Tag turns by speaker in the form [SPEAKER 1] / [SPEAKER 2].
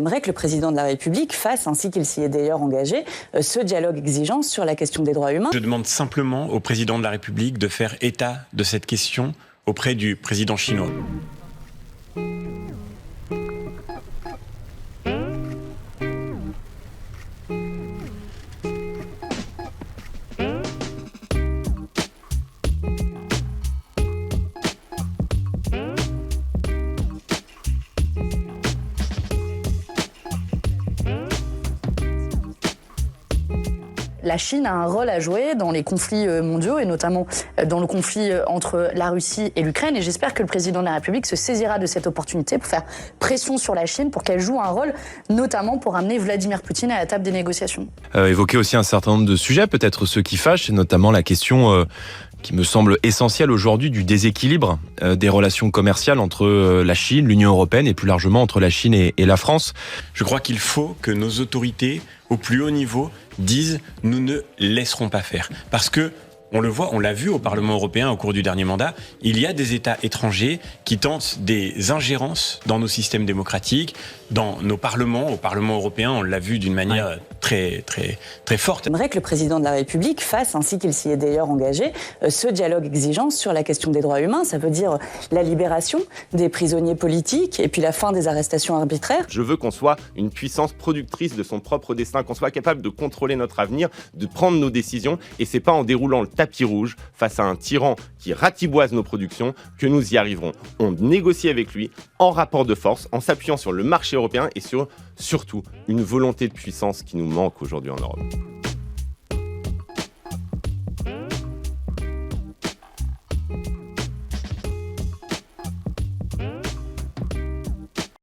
[SPEAKER 1] J'aimerais que le président de la République fasse, ainsi qu'il s'y est d'ailleurs engagé, ce dialogue exigeant sur la question des droits humains.
[SPEAKER 2] Je demande simplement au président de la République de faire état de cette question auprès du président chinois.
[SPEAKER 1] La Chine a un rôle à jouer dans les conflits mondiaux et notamment dans le conflit entre la Russie et l'Ukraine. Et j'espère que le président de la République se saisira de cette opportunité pour faire pression sur la Chine pour qu'elle joue un rôle, notamment pour amener Vladimir Poutine à la table des négociations.
[SPEAKER 3] Évoquer aussi un certain nombre de sujets, peut-être ceux qui fâchent, et notamment la question qui me semble essentielle aujourd'hui du déséquilibre des relations commerciales entre la Chine, l'Union européenne et plus largement entre la Chine et la France.
[SPEAKER 2] Je crois qu'il faut que nos autorités, au plus haut niveau, disent « nous ne laisserons pas faire ». Parce que, on le voit, on l'a vu au Parlement européen au cours du dernier mandat, il y a des États étrangers qui tentent des ingérences dans nos systèmes démocratiques, dans nos parlements. Au Parlement européen, on l'a vu d'une manière très forte.
[SPEAKER 1] J'aimerais que le président de la République fasse, ainsi qu'il s'y est d'ailleurs engagé, ce dialogue exigeant sur la question des droits humains. Ça veut dire la libération des prisonniers politiques et puis la fin des arrestations arbitraires.
[SPEAKER 4] Je veux qu'on soit une puissance productrice de son propre destin, qu'on soit capable de contrôler notre avenir, de prendre nos décisions. Et c'est pas en déroulant le tapis rouge face à un tyran qui ratiboise nos productions que nous y arriverons. On négocie avec lui en rapport de force, en s'appuyant sur le marché européen et sur surtout une volonté de puissance qui nous manque aujourd'hui en Europe.